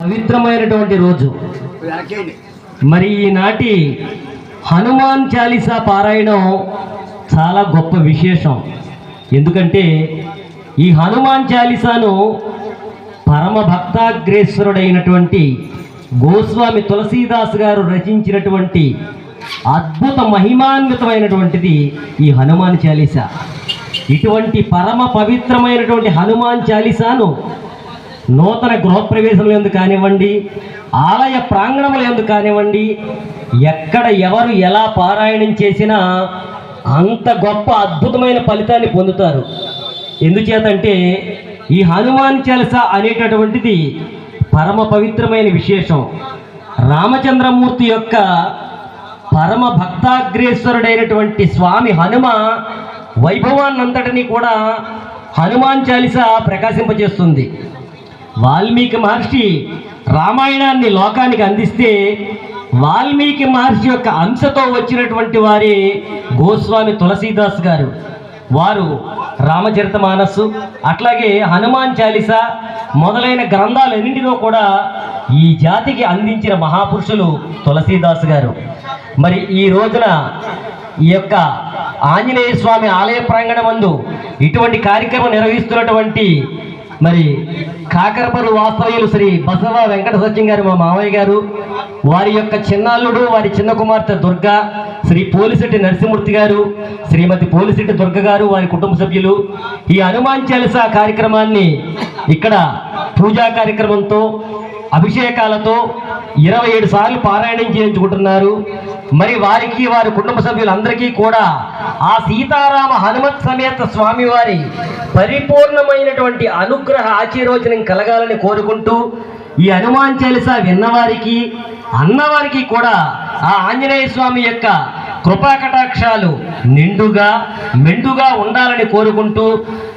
పవిత్రమైనటువంటి రోజు. మరి ఈనాటి హనుమాన్ చాలీసా పారాయణం చాలా గొప్ప విశేషం. ఎందుకంటే ఈ హనుమాన్ చాలీసాను పరమ భక్తాగ్రేశ్వరుడైనటువంటి గోస్వామి తులసీదాస్ గారు రచించినటువంటి అద్భుత మహిమాన్వితమైనటువంటిది ఈ హనుమాన్ చాలీసా. ఇటువంటి పరమ పవిత్రమైనటువంటి హనుమాన్ చాలీసాను నూతన గృహప్రవేశంలో ఎందుకు కానివ్వండి, ఆలయ ప్రాంగణంలో ఎందుకు కానివ్వండి, ఎక్కడ ఎవరు ఎలా పారాయణం చేసినా అంత గొప్ప అద్భుతమైన ఫలితాన్ని పొందుతారు. ఎందుచేతంటే ఈ హనుమాన్ చాలీసా అనేటటువంటిది పరమ పవిత్రమైన విశేషం. రామచంద్రమూర్తి యొక్క పరమ భక్తాగ్రేశ్వరుడైనటువంటి స్వామి హనుమ వైభవాన్నంతటినీ కూడా హనుమాన్ చాలీసా ప్రకాశింపజేస్తుంది. వాల్మీకి మహర్షి రామాయణాన్ని లోకానికి అందిస్తే వాల్మీకి మహర్షి యొక్క అంశతో వచ్చినటువంటి వారే గోస్వామి తులసీదాస్ గారు. వారు రామచరితమానస్సు అట్లాగే హనుమాన్ చాలీసా మొదలైన గ్రంథాలన్నింటిలో కూడా ఈ జాతికి అందించిన మహాపురుషులు తులసీదాస్ గారు. మరి ఈ రోజున ఈ యొక్క ఆంజనేయ స్వామి ఆలయ ప్రాంగణమందు ఇటువంటి కార్యక్రమం నిర్వహిస్తున్నటువంటి మరి కాకరపల్లి వాస్తవ్యులు శ్రీ బసవ వెంకట సత్యం గారు, మా మామయ్య గారు, వారి యొక్క చిన్నాల్లుడు, వారి చిన్న కుమార్తె దుర్గా, శ్రీ పోలిశెట్టి నరసింహమూర్తి గారు, శ్రీమతి పోలిశెట్టి దుర్గ గారు, వారి కుటుంబ సభ్యులు ఈ హనుమాన్ చాలీసా కార్యక్రమాన్ని ఇక్కడ పూజా కార్యక్రమంతో అభిషేకాలతో 27 సార్లు పారాయణం చేయించుకుంటున్నారు. మరి వారికి వారి కుటుంబ సభ్యులందరికీ కూడా ఆ సీతారామ హనుమత్ సమేత స్వామివారి పరిపూర్ణమైనటువంటి అనుగ్రహ ఆశీర్వచనం కలగాలని కోరుకుంటూ ఈ హనుమాన్ చాలీసా విన్నవారికి అన్నవారికి కూడా ఆ ఆంజనేయ స్వామి యొక్క కృపాకటాక్షాలు నిండుగా మెండుగా ఉండాలని కోరుకుంటూ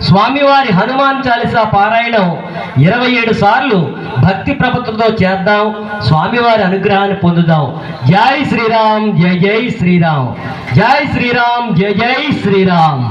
స్వామివారి హనుమాన్ చాలీసా పారాయణం 27 సార్లు భక్తి ప్రపత్తులతో చేద్దాం. స్వామివారి అనుగ్రహాన్ని పొందుదాం. జై శ్రీరామ్, జై జై శ్రీరామ్, జై శ్రీరామ్, జై జై శ్రీరామ్.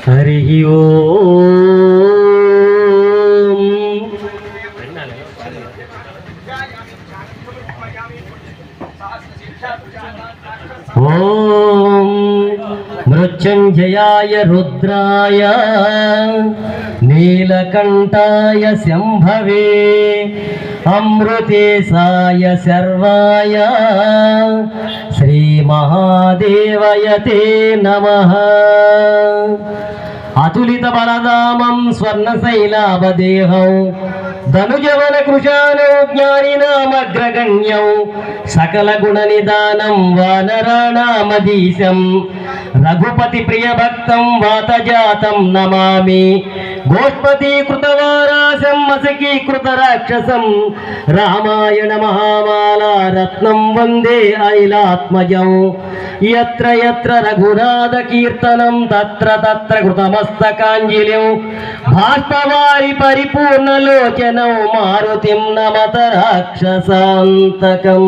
హరి ఓం మృత్యుంజయాయ రుద్రాయ నీలకంఠాయ శంభవే అమృతేశాయ శర్వాయ శ్రీ మహాదేవయ తే నమః. అతులిత బలధామం స్వర్ణశైలాభదేహం ధనుజవన కృశానౌ జ్ఞానినామగ్రగణ్యం సకల గుణ నిదానం వానరాణామధీశం రఘుపతి ప్రియభక్తం వాతజాతం నమామి. గోష్పదీకృతవారాశం అసకీకృత రాక్షసం రామాయణ మహామాల రత్నం వందే ఐలాత్మజం. యత్ర యత్ర రఘునాథ కీర్తనం తత్ర తత్ర కృతమస్తకాంజలిం బాష్పవారి పరిపూర్ణలోచనం మారుతిం నమత రాక్షసాంతకం.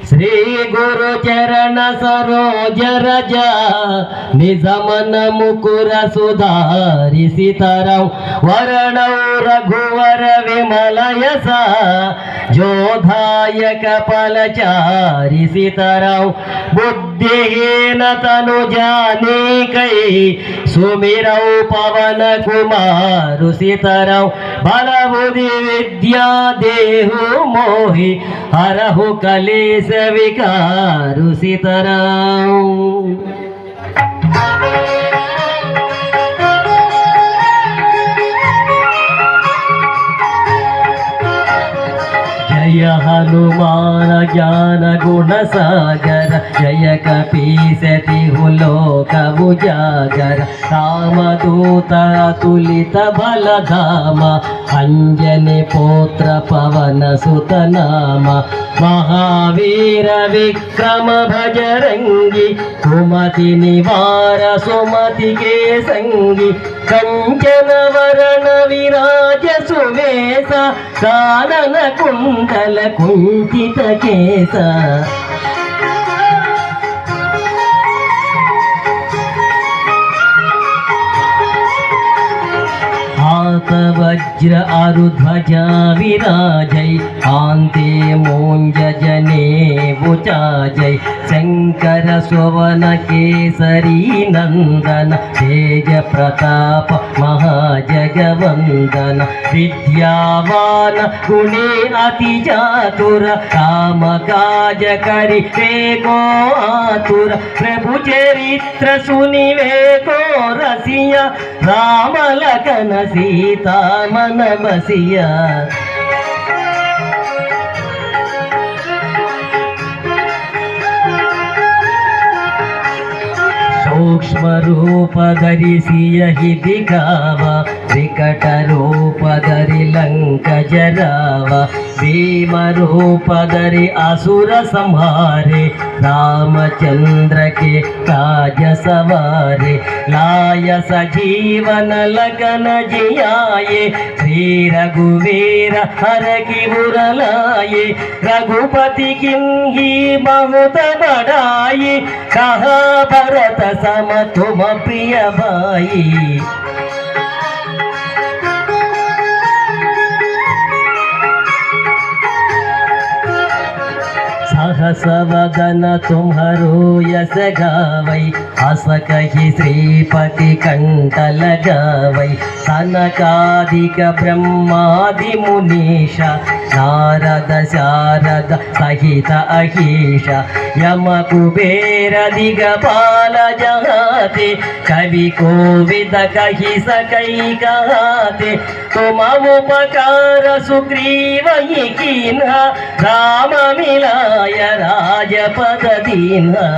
శ్రీ గురు చరణ సరోజ రజ నిజమన ముకుర సుధారి సితరం వరణౌ రఘువర విమలయస జోధాయక ఫలచారి సితరం బుద్ధిహీన తను జానీకై సుమిరౌ పవన కుమారు సితరం బలబుద్ధి విద్యా దేహు మోహి హరహు కలేశ వికారు సితరం. जय हनुमान ज्ञान गुण सागर जय कपीसति लोक उजागर रामदूत अतुलित बलधाम अंजनी पुत्र पवन सुत नाम महावीर विक्रम भजरंगी कुमति निवार सुमति के संगी कंचन वरण विराज सुवेश कानन कुंडल कुंचित केश हाथ वज्र अरुध्वजा विराजै कान्ते मोञ्ज जनेऊ चाजै शंकर सुवन केसरी नंदन तेज प्रताप महाजगवंदन विद्यावान गुणे अति चातुर काम काज करि को आतुर प्रभु चरित्र सुनिवे को रसिया राम लखन सीता मन बसिया सूक्ष्म रूप धरिसी यही दिखावा विकट रूप धरि लंक जरावा भीम रूप धरि असुर संहारे रामचंद्र के काज सवारे लाय सजीवन लगन जियाये श्री रघुवीर हर की बुरलाये रघुपति किन्ही बहुत बड़ाई कहा भरत सम तुम प्रिय भाई सहस वदन तुम्हारो यस गावै हस कहि श्रीपति कंठ लगावै सनकादिक ब्रह्मादि मुनीषा नारद शारद सहित अहीश यम कुबेर दिगपाल जहाते कवि कोविद कहि सकै गाते तुम उपकार सुग्रीव कीन्हा राम मिलाय राजपद दीन्हा